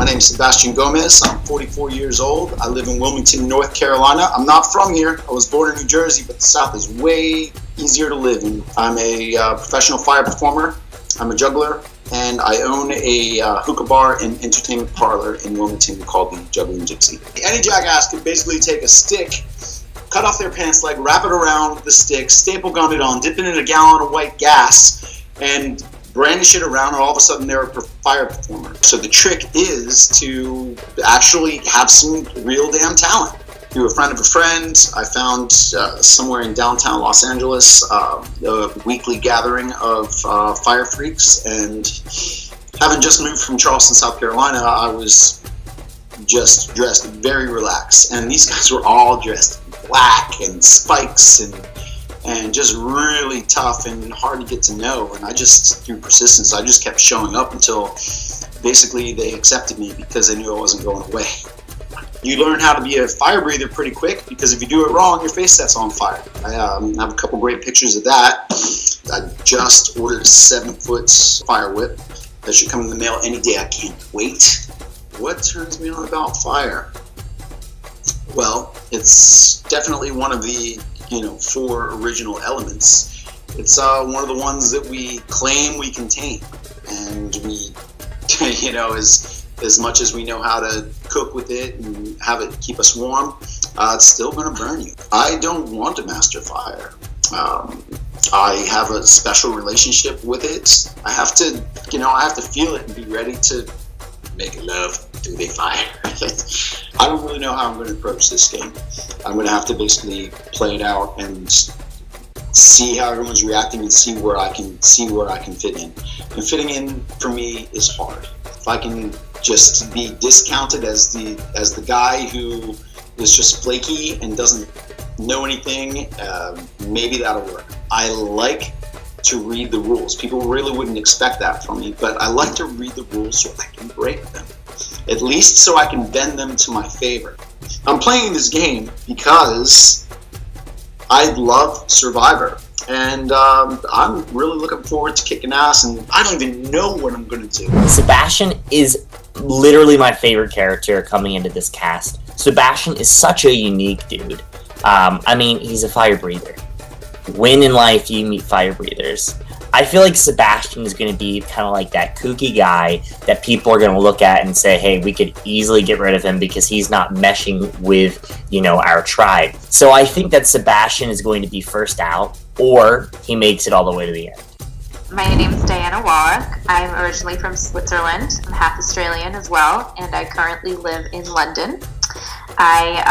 My name is Sebastian Gomez. I'm 44 years old. I live in Wilmington, North Carolina. I'm not from here. I was born in New Jersey, but the South is way easier to live in. I'm a professional fire performer. I'm a juggler, and I own a hookah bar and entertainment parlor in Wilmington called the Juggling Gypsy. Any jackass could basically take a stick, cut off their pants leg, wrap it around the stick, staple gun it on, dip it in a gallon of white gas, and brandish it around, and all of a sudden they're a fire performer. So the trick is to actually have some real damn talent. Through a friend of a friend, I found somewhere in downtown Los Angeles a weekly gathering of fire freaks, and having just moved from Charleston, South Carolina, I was just dressed very relaxed, and these guys were all dressed in black and spikes and just really tough and hard to get to know. And I just, through persistence, I just kept showing up until basically they accepted me because they knew I wasn't going away. You learn how to be a fire breather pretty quick, because if you do it wrong, your face sets on fire. I have a couple great pictures of that. I just ordered a 7-foot fire whip that should come in the mail any day. I can't wait. What turns me on about fire? Well, it's definitely one of the 4 original elements. It's one of the ones that we claim we contain, and we, as much as we know how to cook with it and have it keep us warm, it's still going to burn you. I don't want to master fire. I have a special relationship with it. I have to feel it and be ready to make love to the fire. I don't really know how I'm going to approach this game. I'm going to have to basically play it out and see how everyone's reacting and see where I can fit in. And fitting in for me is hard. If I can just be discounted as the guy who is just flaky and doesn't know anything, maybe that'll work. I like to read the rules. People really wouldn't expect that from me, but I like to read the rules so I can break them, at least so I can bend them to my favor. I'm playing this game because I love Survivor, and I'm really looking forward to kicking ass, and I don't even know what I'm going to do. Sebastian is literally my favorite character coming into this cast. Sebastian is such a unique dude. He's a fire breather. When in life do you meet fire breathers? I feel like Sebastian is going to be kind of like that kooky guy that people are going to look at and say, hey, we could easily get rid of him because he's not meshing with, our tribe. So I think that Sebastian is going to be first out, or he makes it all the way to the end. My name is Diana Wallach. I'm originally from Switzerland. I'm half Australian as well, and I currently live in London. I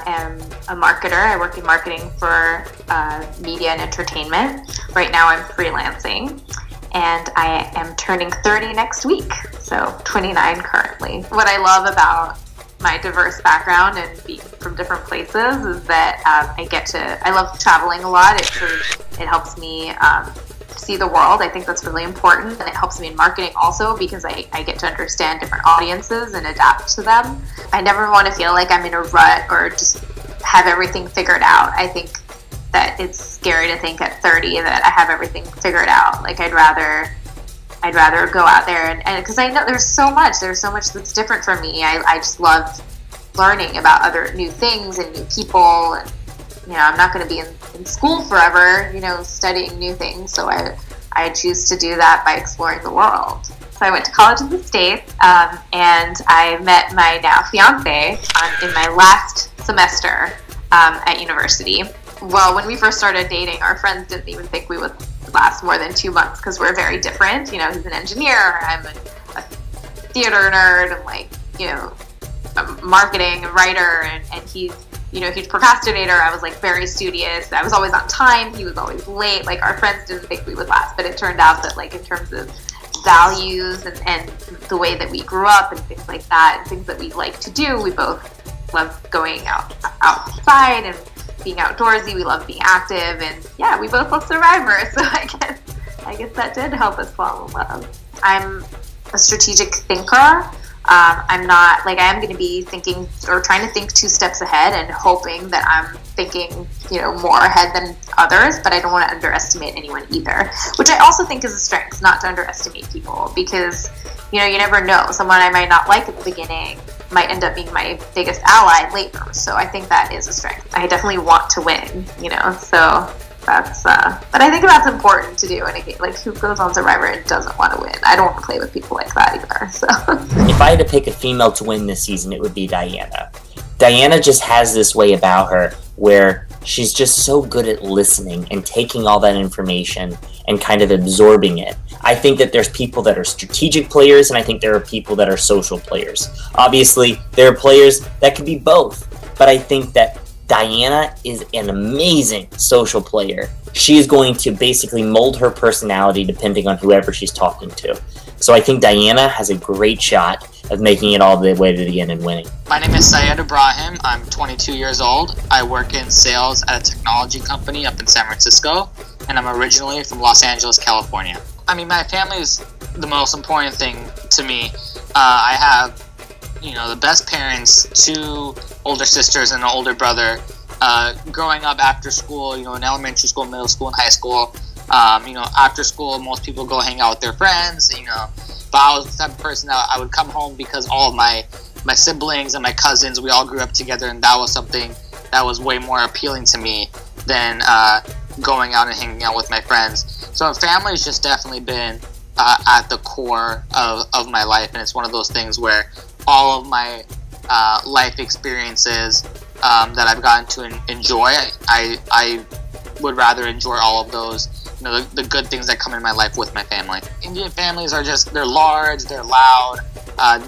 am a marketer. I work in marketing for media and entertainment. Right now I'm freelancing, and I am turning 30 next week, so 29 currently. What I love about my diverse background and being from different places is that I love traveling a lot. It helps me see the world. I think that's really important, and it helps me in marketing also because I get to understand different audiences and adapt to them. I never want to feel like I'm in a rut or just have everything figured out. I think that it's scary to think at 30 that I have everything figured out. Like I'd rather go out there and because I know there's so much that's different from me. I just love learning about other new things and new people, and I'm not going to be in school forever, studying new things. So I choose to do that by exploring the world. So I went to college in the States, and I met my now fiance in my last semester at university. Well, when we first started dating, our friends didn't even think we would last more than 2 months because we're very different. He's an engineer, I'm a theater nerd, and marketing and writer, and he's huge procrastinator. I was very studious. I was always on time. He was always late. Our friends didn't think we would last, but it turned out that in terms of values and the way that we grew up and things like that, and things that we like to do, we both love going outside and being outdoorsy. We love being active, and yeah, we both love Survivor. So I guess that did help us fall in love. I'm a strategic thinker. I am going to be thinking or trying to think 2 steps ahead and hoping that I'm thinking, more ahead than others, but I don't want to underestimate anyone either, which I also think is a strength, not to underestimate people, because, you never know. Someone I might not like at the beginning might end up being my biggest ally later. So I think that is a strength. I definitely want to win, so that's, but I think that's important to do in a game. Like, who goes on Survivor and doesn't want to win? I don't want to play with people like that either, so. If I had to pick a female to win this season, it would be Diana. Diana just has this way about her where she's just so good at listening and taking all that information and kind of absorbing it. I think that there's people that are strategic players, and I think there are people that are social players. Obviously, there are players that can be both, but I think that Diana is an amazing social player. She is going to basically mold her personality depending on whoever she's talking to. So I think Diana has a great shot of making it all the way to the end and winning. My name is Syed Ibrahim. I'm 22 years old. I work in sales at a technology company up in San Francisco, and I'm originally from Los Angeles, California. I mean, my family is the most important thing to me. I have, the best parents, 2 older sisters and an older brother. Growing up after school, in elementary school, middle school, and high school, after school, most people go hang out with their friends, but I was the type of person that I would come home because all of my siblings and my cousins, we all grew up together, and that was something that was way more appealing to me than going out and hanging out with my friends. So family has just definitely been at the core of my life, and it's one of those things where all of my life experiences that I've gotten to enjoy, I would rather enjoy all of those, the good things that come in my life with my family. Indian families are they're large, they're loud,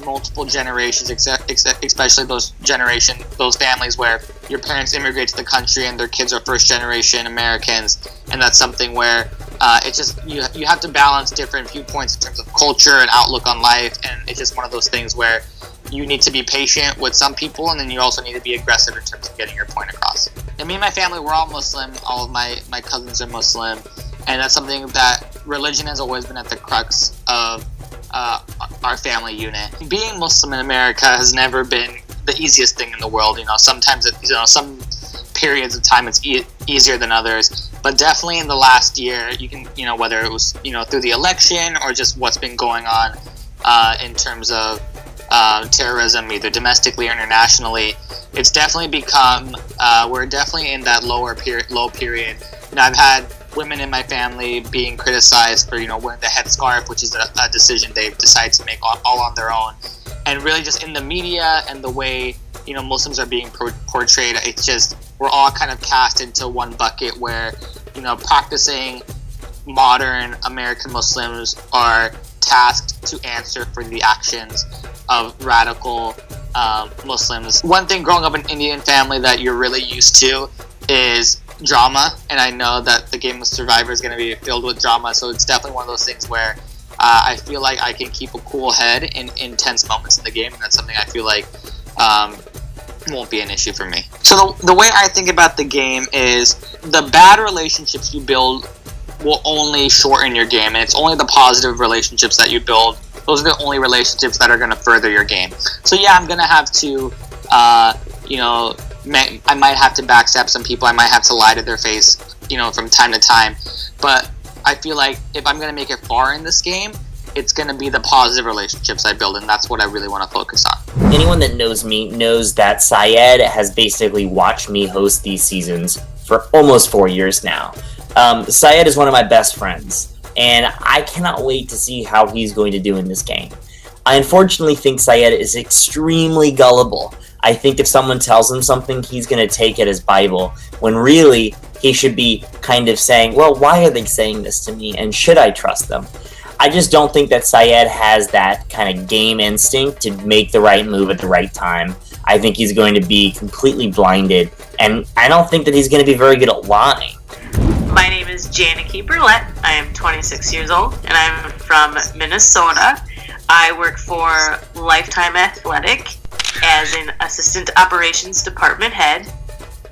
multiple generations, especially those families where your parents immigrate to the country and their kids are first generation Americans, and that's something where it's just you have to balance different viewpoints in terms of culture and outlook on life, and it's just one of those things where you need to be patient with some people, and then you also need to be aggressive in terms of getting your point across. And me and my family, we're all Muslim. All of my cousins are Muslim, and that's something that religion has always been at the crux of our family unit. Being Muslim in America has never been the easiest thing in the world. Sometimes some periods of time it's easier than others, but definitely in the last year, you can whether it was through the election or just what's been going on in terms of terrorism, either domestically or internationally, it's definitely become we're definitely in that low period. I've had women in my family being criticized for wearing the headscarf, which is a decision they've decided to make all on their own, and really just in the media and the way Muslims are being portrayed, it's just we're all kind of cast into one bucket where practicing modern American Muslims are tasked to answer for the actions of radical Muslims. One thing growing up in an Indian family that you're really used to is drama, and I know that the game of Survivor is going to be filled with drama, so it's definitely one of those things where I feel like I can keep a cool head in intense moments in the game, and that's something I feel like won't be an issue for me. So the way I think about the game is the bad relationships you build will only shorten your game, and it's only the positive relationships that you build. Those are the only relationships that are going to further your game. So yeah, I'm going to have to, I might have to backstab some people. I might have to lie to their face, from time to time. But I feel like if I'm going to make it far in this game, it's going to be the positive relationships I build, and that's what I really want to focus on. Anyone that knows me knows that Syed has basically watched me host these seasons for almost 4 years now. Syed is one of my best friends, and I cannot wait to see how he's going to do in this game. I unfortunately think Syed is extremely gullible. I think if someone tells him something, he's going to take it as Bible, when really he should be kind of saying, well, why are they saying this to me, and should I trust them? I just don't think that Syed has that kind of game instinct to make the right move at the right time. I think he's going to be completely blinded, and I don't think that he's going to be very good at lying. My name is Janicki Burlett. I am 26 years old, and I'm from Minnesota. I work for Lifetime Athletic as an assistant operations department head.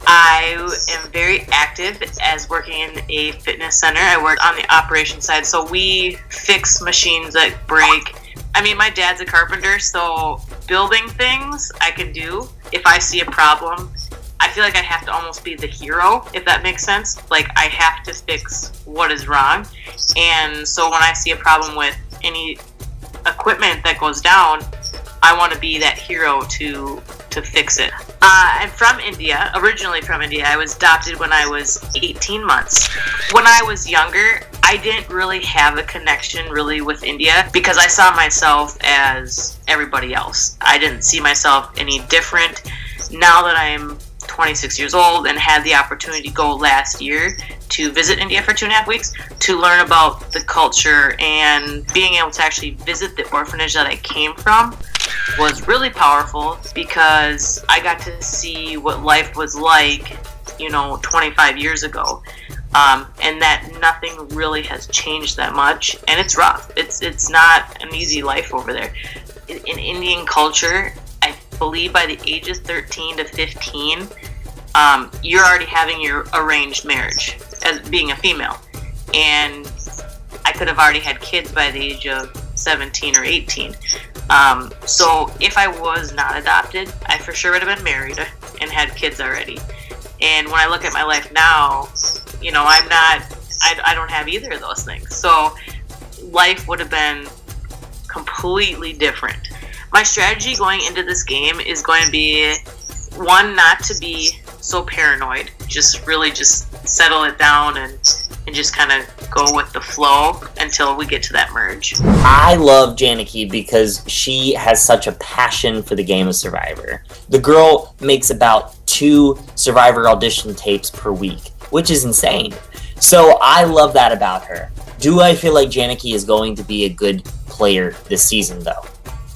I am very active as working in a fitness center. I work on the operations side, so we fix machines that break. I mean, my dad's a carpenter, so building things I can do. If I see a problem I feel like I have to almost be the hero, if that makes sense. Like, I have to fix what is wrong. And so when I see a problem with any equipment that goes down, I want to be that hero to fix it. I'm from India, originally from India. I was adopted when I was 18 months. When I was younger, I didn't really have a connection really with India because I saw myself as everybody else. I didn't see myself any different. Now that I'm 26 years old and had the opportunity to go last year to visit India for 2.5 weeks to learn about the culture and being able to actually visit the orphanage that I came from was really powerful because I got to see what life was like, 25 years ago. And that nothing really has changed that much, and it's rough. It's not an easy life over there. In Indian culture, I believe by the age of 13 to 15, you're already having your arranged marriage as being a female. And I could have already had kids by the age of 17 or 18. So if I was not adopted, I for sure would have been married and had kids already. And when I look at my life now, I don't have either of those things. So life would have been completely different. My strategy going into this game is going to be, one, not to be so paranoid. Just really just settle it down and just kind of go with the flow until we get to that merge. I love Janaki because she has such a passion for the game of Survivor. The girl makes about 2 Survivor audition tapes per week, which is insane. So I love that about her. Do I feel like Janaki is going to be a good player this season, though?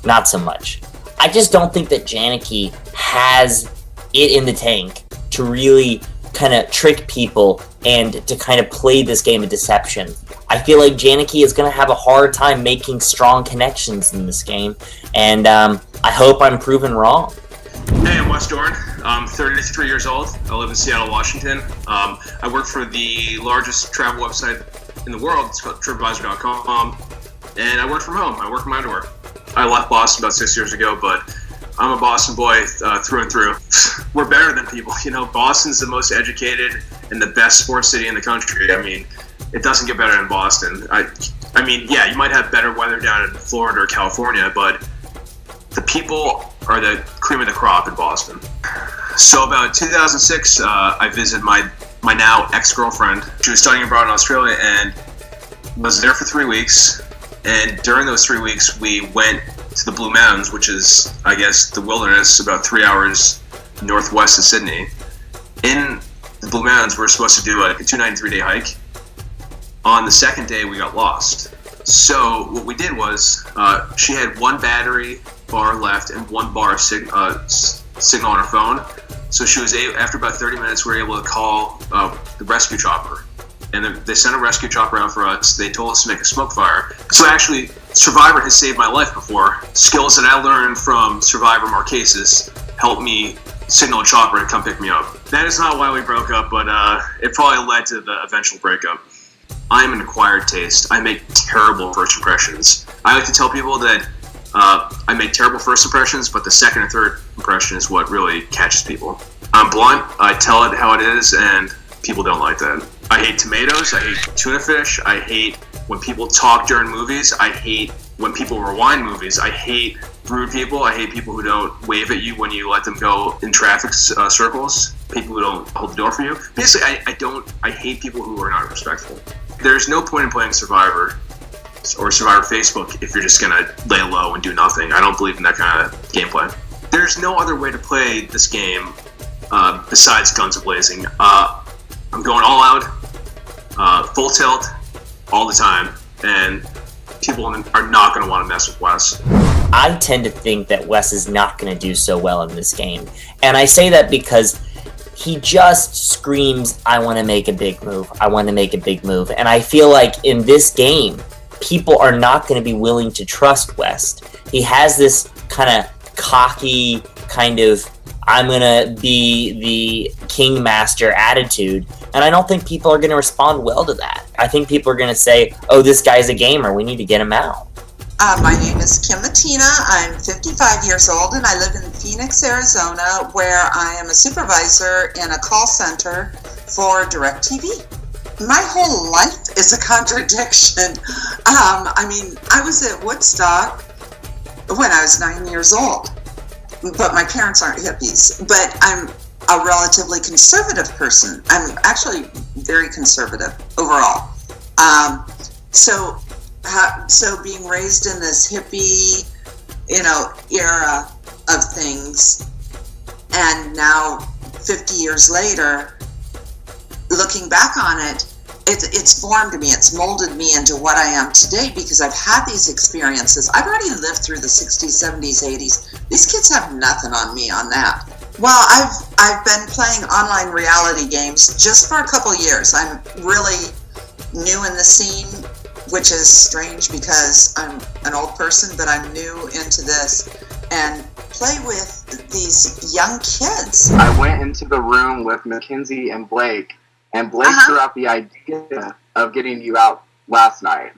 Not so much. I just don't think that Janaki has it in the tank to really kind of trick people and to kind of play this game of deception. I feel like Janaki is going to have a hard time making strong connections in this game, and I hope I'm proven wrong. Hey, I'm Wes Dorn. I'm 33 years old. I live in Seattle, Washington. I work for the largest travel website in the world. It's called TripAdvisor.com, and I work from home. I work in my underwear. I left Boston about 6 years ago, but I'm a Boston boy through and through. We're better than people. Boston's the most educated and the best sports city in the country. I mean, it doesn't get better than Boston. I mean, yeah, you might have better weather down in Florida or California, but the people are the cream of the crop in Boston. So about 2006, I visited my now ex-girlfriend. She was studying abroad in Australia and was there for 3 weeks. And during those 3 weeks, we went to the Blue Mountains, which is, I guess, the wilderness about 3 hours northwest of Sydney. In the Blue Mountains, we were supposed to do a 2-night and 3-day hike. On the second day, we got lost. So what we did was, she had 1 battery bar left and 1 bar signal on her phone. So she was after about 30 minutes, we were able to call the rescue chopper. And they sent a rescue chopper out for us. They told us to make a smoke fire. So actually, Survivor has saved my life before. Skills that I learned from Survivor Marquesas helped me signal a chopper to come pick me up. That is not why we broke up, but it probably led to the eventual breakup. I am an acquired taste. I make terrible first impressions. I like to tell people that I make terrible first impressions, but the second and third impression is what really catches people. I'm blunt. I tell it how it is, and people don't like that. I hate tomatoes. I hate tuna fish. I hate when people talk during movies. I hate when people rewind movies. I hate rude people. I hate people who don't wave at you when you let them go in traffic circles. People who don't hold the door for you. Basically, I hate people who are not respectful. There's no point in playing Survivor or Survivor Facebook if you're just gonna lay low and do nothing. I don't believe in that kind of gameplay. There's no other way to play this game besides guns a-blazing. I'm going all out, full tilt, all the time, and people are not going to want to mess with Wes. I tend to think that Wes is not going to do so well in this game. And I say that because he just screams, I want to make a big move. I want to make a big move. And I feel like in this game, people are not going to be willing to trust Wes. He has this kind of cocky, kind of, I'm going to be the kingmaster attitude. And I don't think people are going to respond well to that. I think people are going to say, oh, this guy's a gamer. We need to get him out. My name is Kim Matina. I'm 55 years old and I live in Phoenix, Arizona, where I am a supervisor in a call center for DirecTV. My whole life is a contradiction. I was at Woodstock when I was 9 years old, but my parents aren't hippies. But I'm a relatively conservative person. I'm actually very conservative overall. So being raised in this hippie, era of things, and now 50 years later, looking back on it, it's formed me, it's molded me into what I am today because I've had these experiences. I've already lived through the 60s, 70s, 80s. These kids have nothing on me on that. Well, I've been playing online reality games just for a couple years. I'm really new in the scene, which is strange because I'm an old person, but I'm new into this and play with these young kids. I went into the room with Mackenzie and Blake threw out the idea of getting you out last night.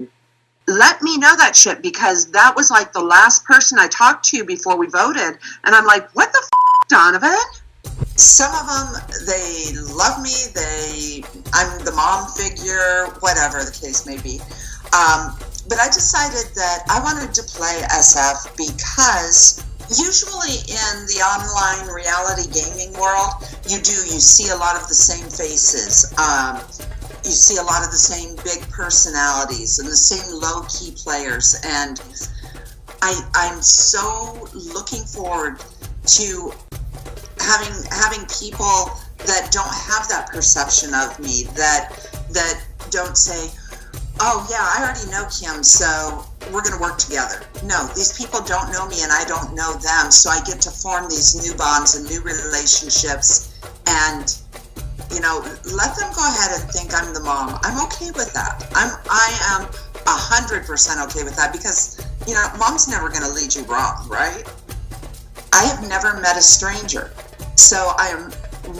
Let me know that shit, because that was like the last person I talked to before we voted, and I'm like, what the f***, Donovan? Some of them, they love me, I'm the mom figure, whatever the case may be. But I decided that I wanted to play SF because usually in the online reality gaming world, you see a lot of the same faces. You see a lot of the same big personalities and the same low-key players. And I'm so looking forward to having people that don't have that perception of me, that don't say, oh yeah, I already know Kim, so we're going to work together. No, these people don't know me and I don't know them, so I get to form these new bonds and new relationships and, let them go ahead and think I'm the mom. I'm okay with that. I am 100% okay with that because, mom's never going to lead you wrong, right? I have never met a stranger, so I am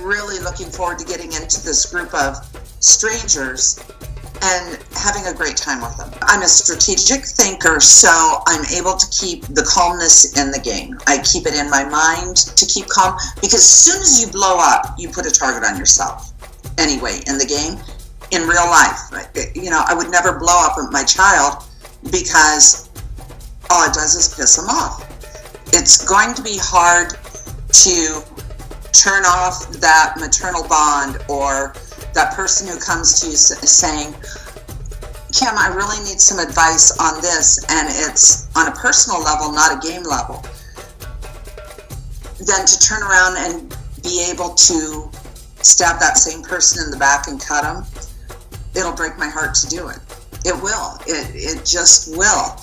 really looking forward to getting into this group of strangers and having a great time with them. I'm a strategic thinker, so I'm able to keep the calmness in the game. I keep it in my mind to keep calm, because as soon as you blow up, you put a target on yourself. Anyway, in the game, in real life, I would never blow up at my child because all it does is piss them off. It's going to be hard to turn off that maternal bond or that person who comes to you saying, Kim, I really need some advice on this, and it's on a personal level, not a game level. Then to turn around and be able to stab that same person in the back and cut them, it'll break my heart to do it. It will. It just will.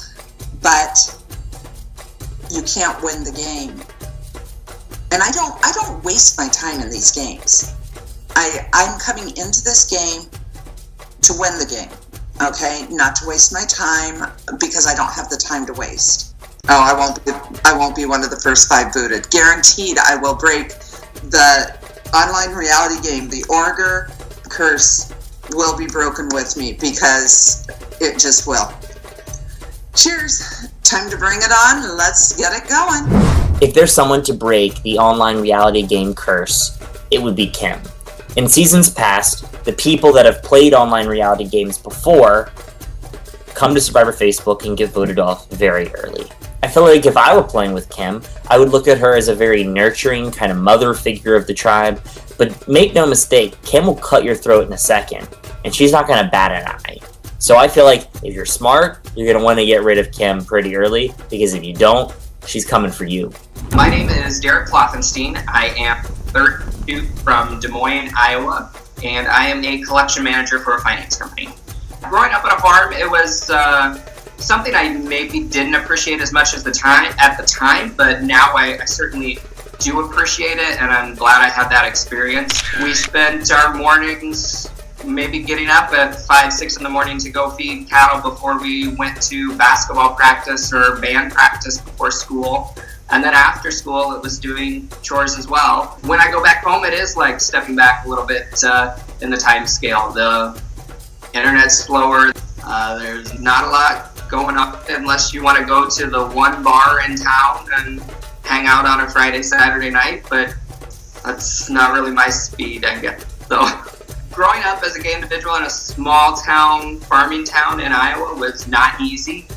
But you can't win the game. And I don't waste my time in these games. I'm coming into this game to win the game, okay? Not to waste my time, because I don't have the time to waste. Oh, I won't be one of the first 5 booted. Guaranteed I will break the online reality game. The Augur curse will be broken with me, because it just will. Cheers. Time to bring it on. Let's get it going. If there's someone to break the online reality game curse, it would be Kim. In seasons past, the people that have played online reality games before come to Survivor Facebook and get voted off very early. I feel like if I were playing with Kim, I would look at her as a very nurturing kind of mother figure of the tribe, but make no mistake, Kim will cut your throat in a second, and she's not going to bat an eye. So I feel like if you're smart, you're going to want to get rid of Kim pretty early, because if you don't, she's coming for you. My name is Derek Klopfenstein. I am 32 from Des Moines, Iowa, and I am a collection manager for a finance company. Growing up on a farm, it was something I maybe didn't appreciate as much as at the time, but now I certainly do appreciate it, and I'm glad I had that experience. We spent our mornings maybe getting up at 5, 6 in the morning to go feed cattle before we went to basketball practice or band practice before school. And then after school, it was doing chores as well. When I go back home, it is like stepping back a little bit in the time scale. The internet's slower. There's not a lot going up unless you want to go to the one bar in town and hang out on a Friday, Saturday night, but that's not really my speed, I guess. So growing up as a gay individual in a small town, farming town in Iowa was not easy.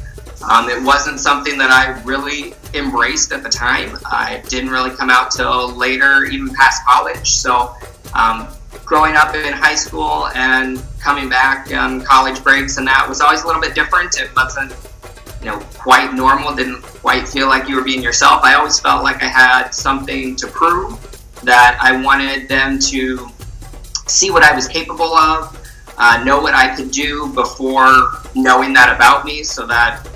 It wasn't something that I really embraced at the time. I didn't really come out till later, even past college. So growing up in high school and coming back on college breaks and that was always a little bit different. It wasn't, quite normal. Didn't quite feel like you were being yourself. I always felt like I had something to prove, that I wanted them to see what I was capable of, know what I could do before knowing that about me, so that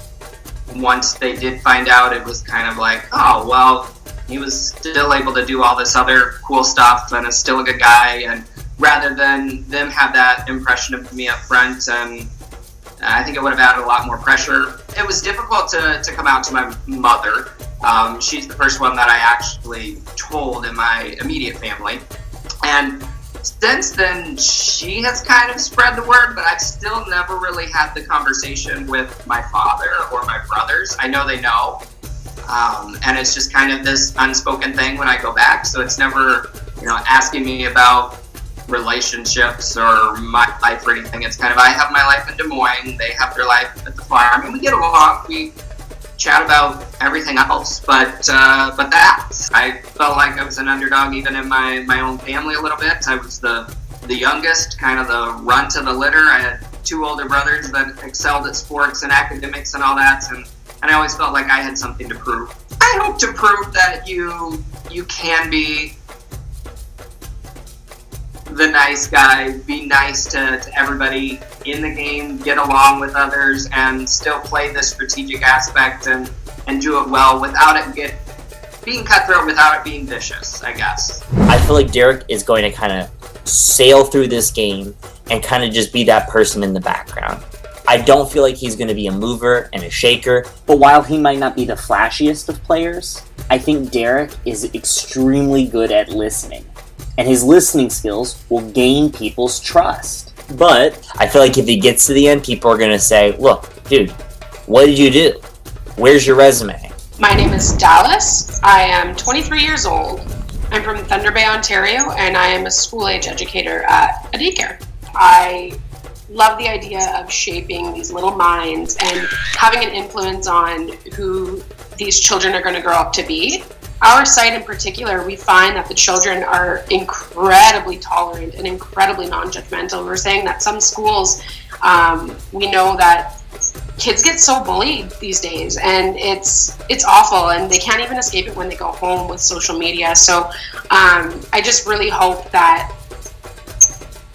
once they did find out, it was kind of like, oh, well, he was still able to do all this other cool stuff and is still a good guy. And rather than them have that impression of me up front, and I think it would have added a lot more pressure. It was difficult to come out to my mother. She's the first one that I actually told in my immediate family. And since then, she has kind of spread the word, but I've still never really had the conversation with my father or my brothers. I know they know. And it's just kind of this unspoken thing when I go back. So it's never, asking me about relationships or my life or anything. It's kind of, I have my life in Des Moines, they have their life at the farm, and we get along. We chat about everything else, but that I felt like I was an underdog even in my own family a little bit. I was the youngest, kind of the runt of the litter. I had 2 older brothers that excelled at sports and academics and all that, and I always felt like I had something to prove. I hope to prove that you can be the nice guy, be nice to everybody in the game, get along with others, and still play the strategic aspect and do it well without it being cutthroat, without it being vicious, I guess. I feel like Derek is going to kind of sail through this game and kind of just be that person in the background. I don't feel like he's going to be a mover and a shaker. But while he might not be the flashiest of players, I think Derek is extremely good at listening. And his listening skills will gain people's trust. But I feel like if he gets to the end, people are going to say, look, dude, what did you do? Where's your resume? My name is Dallas. I am 23 years old. I'm from Thunder Bay, Ontario, and I am a school-age educator at a daycare. I love the idea of shaping these little minds and having an influence on who these children are going to grow up to be. Our site in particular, we find that the children are incredibly tolerant and incredibly non-judgmental. We're saying that some schools, we know that kids get so bullied these days, and it's awful, and they can't even escape it when they go home with social media. So I just really hope that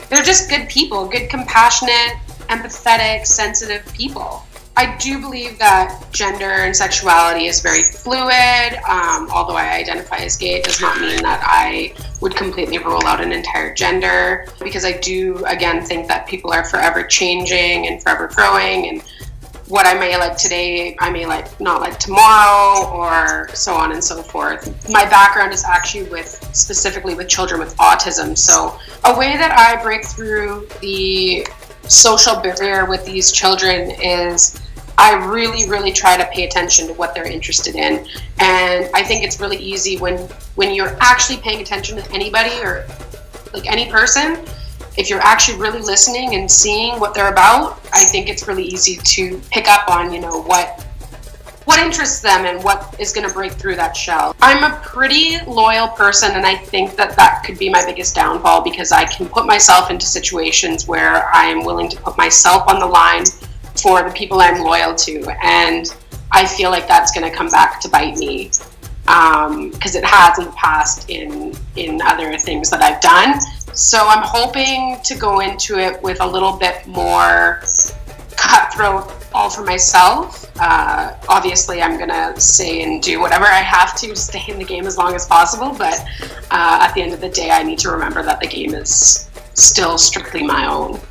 they're just good people, good, compassionate, empathetic, sensitive people. I do believe that gender and sexuality is very fluid. Although I identify as gay, it does not mean that I would completely rule out an entire gender, because I do, again, think that people are forever changing and forever growing, and what I may like today, I may not like tomorrow, or so on and so forth. My background is actually specifically with children with autism. So a way that I break through the social barrier with these children is I really, really try to pay attention to what they're interested in. And I think it's really easy when you're actually paying attention to anybody, or like any person, if you're actually really listening and seeing what they're about, I think it's really easy to pick up on, what interests them and what is going to break through that shell. I'm a pretty loyal person, and I think that could be my biggest downfall, because I can put myself into situations where I am willing to put myself on the line for the people I'm loyal to, and I feel like that's going to come back to bite me, because it has in the past in other things that I've done. So I'm hoping to go into it with a little bit more cutthroat, all for myself. Obviously, I'm going to say and do whatever I have to stay in the game as long as possible, but at the end of the day, I need to remember that the game is still strictly my own.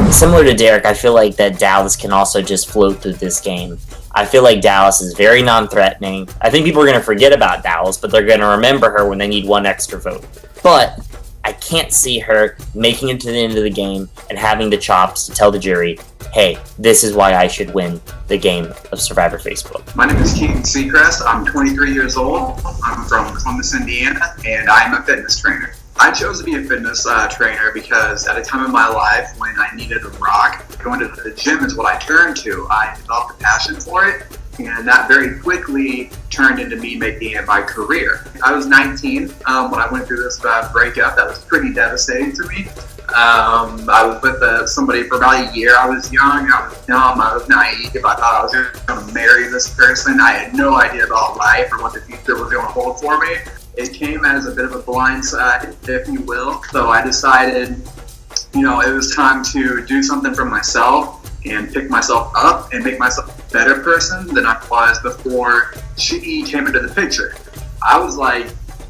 Similar to Derek, I feel like that Dallas can also just float through this game. I feel like Dallas is very non-threatening. I think people are going to forget about Dallas, but they're going to remember her when they need one extra vote. But I I can't see her making it to the end of the game and having the chops to tell the jury, hey, this is why I should win the game of Survivor Facebook. My name is Keaton Seacrest. I'm 23 years old. I'm from Columbus, Indiana, and I'm a fitness trainer. I chose to be a fitness trainer because at a time in my life when I needed a rock, going to the gym is what I turned to. I developed a passion for it, and that very quickly turned into me making it my career. I was 19 when I went through this breakup. That was pretty devastating to me. I was with somebody for about a year. I was young, I was dumb, I was naive. I thought I was going to marry this person. I had no idea about life or what the future was going to hold for me. It came as a bit of a blind side, if you will. So I decided, it was time to do something for myself and pick myself up and make myself a better person than I was before she came into the picture. I was like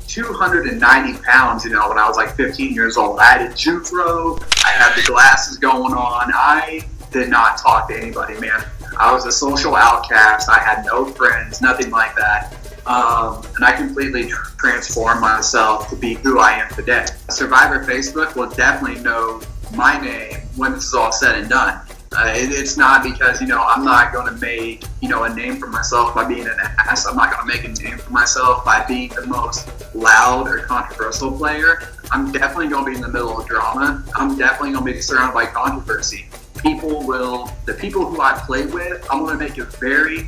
290 pounds, when I was like 15 years old. I had a juke robe, I had the glasses going on. I did not talk to anybody, man. I was a social outcast. I had no friends, nothing like that. And I completely transformed myself to be who I am today. Survivor Facebook will definitely know my name when this is all said and done. It's not because, I'm not going to make, a name for myself by being an ass. I'm not going to make a name for myself by being the most loud or controversial player. I'm definitely going to be in the middle of drama. I'm definitely going to be surrounded by controversy. The people who I play with, I'm going to make a very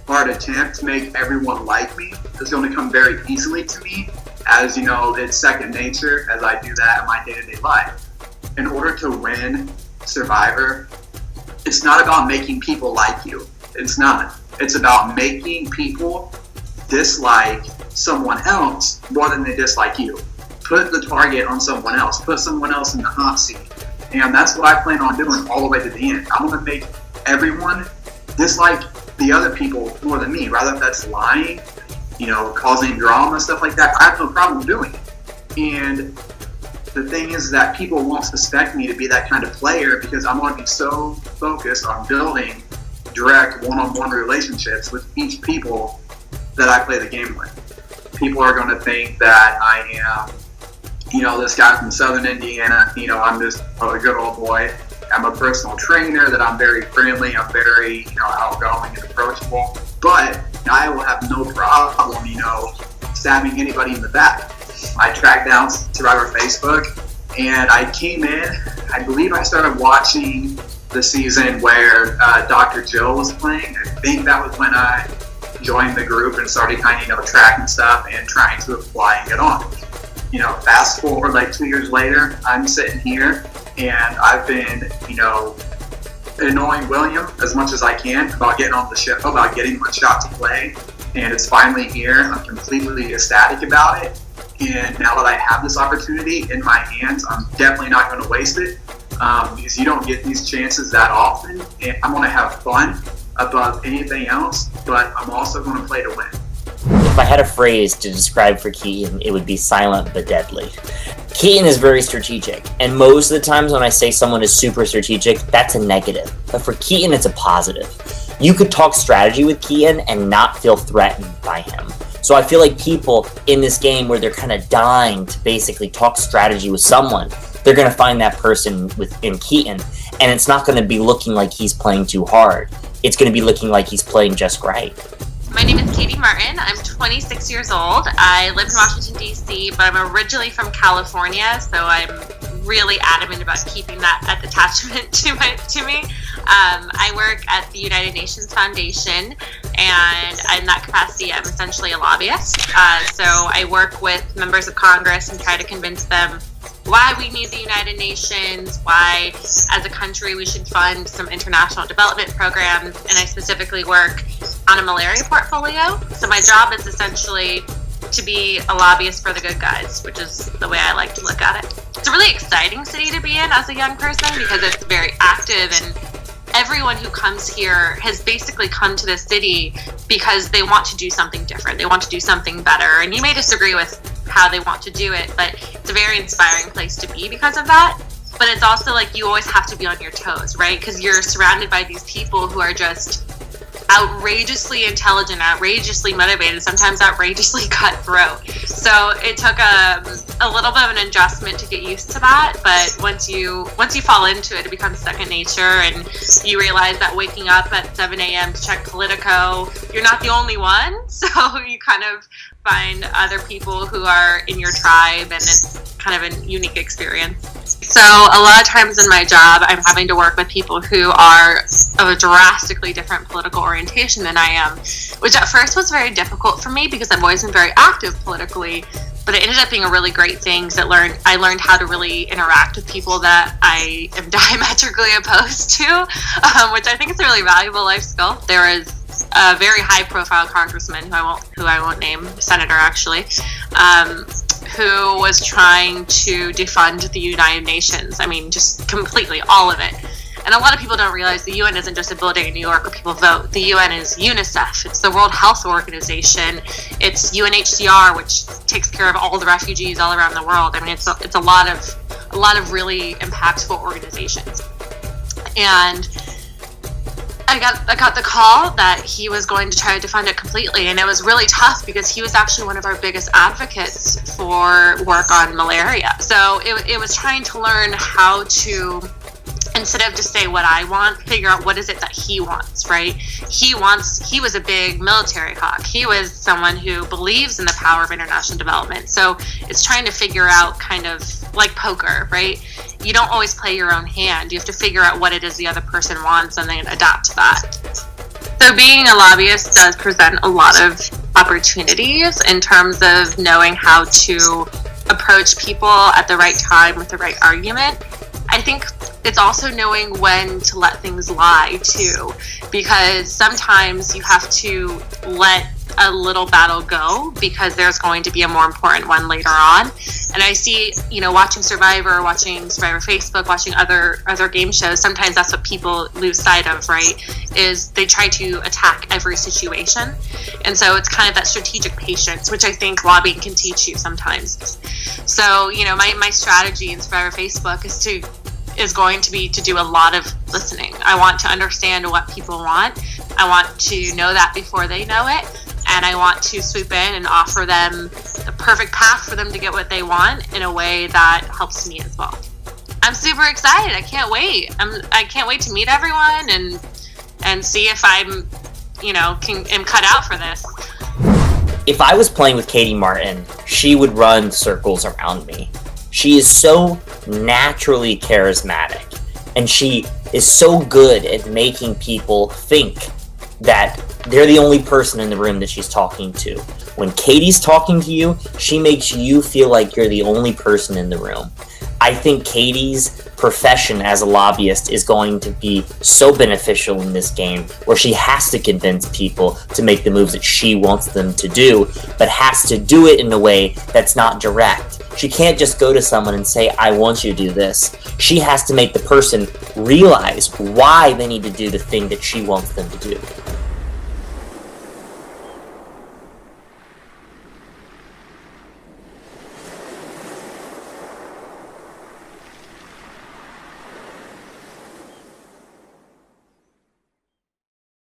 hard attempt to make everyone like me. It's going to come very easily to me, as it's second nature as I do that in my day-to-day life. In order to win Survivor, it's not about making people like you. It's not. It's about making people dislike someone else more than they dislike you. Put the target on someone else. Put someone else in the hot seat. And that's what I plan on doing all the way to the end. I'm going to make everyone dislike the other people more than me. Rather if that's lying, causing drama, stuff like that, I have no problem doing it. And the thing is that people won't suspect me to be that kind of player because I'm going to be so focused on building direct one-on-one relationships with each people that I play the game with. People are going to think that I am, this guy from Southern Indiana, I'm just a good old boy. I'm a personal trainer, that I'm very friendly, I'm very, outgoing and approachable. But I will have no problem, stabbing anybody in the back. I tracked down Survivor Facebook, and I came in, I believe I started watching the season where Dr. Jill was playing. I think that was when I joined the group and started kind of, tracking stuff and trying to apply and get on. Fast forward like 2 years later, I'm sitting here, and I've been, annoying William as much as I can about getting on the show, about getting my shot to play, and it's finally here. I'm completely ecstatic about it. And now that I have this opportunity in my hands, I'm definitely not going to waste it because you don't get these chances that often. And I'm going to have fun above anything else, but I'm also going to play to win. If I had a phrase to describe for Keaton, it would be silent but deadly. Keaton is very strategic, and most of the times when I say someone is super strategic, that's a negative. But for Keaton, it's a positive. You could talk strategy with Keaton and not feel threatened by him. So I feel like people in this game where they're kind of dying to basically talk strategy with someone, they're going to find that person within Keaton, and it's not going to be looking like he's playing too hard. It's going to be looking like he's playing just right. My name is Katie Martin. I'm 26 years old. I live in Washington, D.C., but I'm originally from California, so I'm really adamant about keeping that attachment to me. I work at the United Nations Foundation, and in that capacity, I'm essentially a lobbyist. So I work with members of Congress and try to convince them why we need the United Nations, why as a country we should fund some international development programs, and I specifically work on a malaria portfolio. So my job is essentially to be a lobbyist for the good guys, which is the way I like to look at it. It's a really exciting city to be in as a young person because it's very active, and everyone who comes here has basically come to this city because they want to do something different. They want to do something better, and you may disagree with how they want to do it, but it's a very inspiring place to be because of that. But it's also like you always have to be on your toes, right? Because you're surrounded by these people who are just outrageously intelligent, outrageously motivated, sometimes outrageously cutthroat. So it took a little bit of an adjustment to get used to that, but once you fall into it, it becomes second nature, and you realize that waking up at 7 a.m. to check Politico, you're not the only one, so you kind of find other people who are in your tribe, and it's kind of a unique experience. So a lot of times in my job, I'm having to work with people who are of a drastically different political orientation than I am, which at first was very difficult for me because I've always been very active politically, but it ended up being a really great thing because I learned how to really interact with people that I am diametrically opposed to, which I think is a really valuable life skill. There is a very high-profile congressman who I won't name, senator actually, who was trying to defund the United Nations. I mean, just completely, all of it. And a lot of people don't realize the UN isn't just a building in New York where people vote. The UN is UNICEF. It's the World Health Organization. It's UNHCR, which takes care of all the refugees all around the world. I mean, it's a lot of really impactful organizations. And I got the call that he was going to try to defund it completely, and it was really tough because he was actually one of our biggest advocates for work on malaria. So it was trying to learn how to, instead of just say what I want, figure out what is it that he wants, right? He was a big military hawk. He was someone who believes in the power of international development. So it's trying to figure out, kind of like poker, right? You don't always play your own hand. You have to figure out what it is the other person wants and then adapt to that. So being a lobbyist does present a lot of opportunities in terms of knowing how to approach people at the right time with the right argument. I think it's also knowing when to let things lie too, because sometimes you have to let a little battle go because there's going to be a more important one later on. And I see, watching Survivor Facebook, watching other game shows, sometimes that's what people lose sight of, right? Is they try to attack every situation. And so it's kind of that strategic patience, which I think lobbying can teach you sometimes. So, my strategy in Survivor Facebook is going to be to do a lot of listening. I want to understand what people want. I want to know that before they know it. And I want to swoop in and offer them the perfect path for them to get what they want in a way that helps me as well. I'm super excited. I can't wait. I can't wait to meet everyone and see if I'm, am cut out for this. If I was playing with Katie Martin, she would run circles around me. She is so naturally charismatic, and she is so good at making people think that they're the only person in the room that she's talking to. When Katie's talking to you, she makes you feel like you're the only person in the room. I think Katie's profession as a lobbyist is going to be so beneficial in this game, where she has to convince people to make the moves that she wants them to do, but has to do it in a way that's not direct. She can't just go to someone and say, I want you to do this. She has to make the person realize why they need to do the thing that she wants them to do.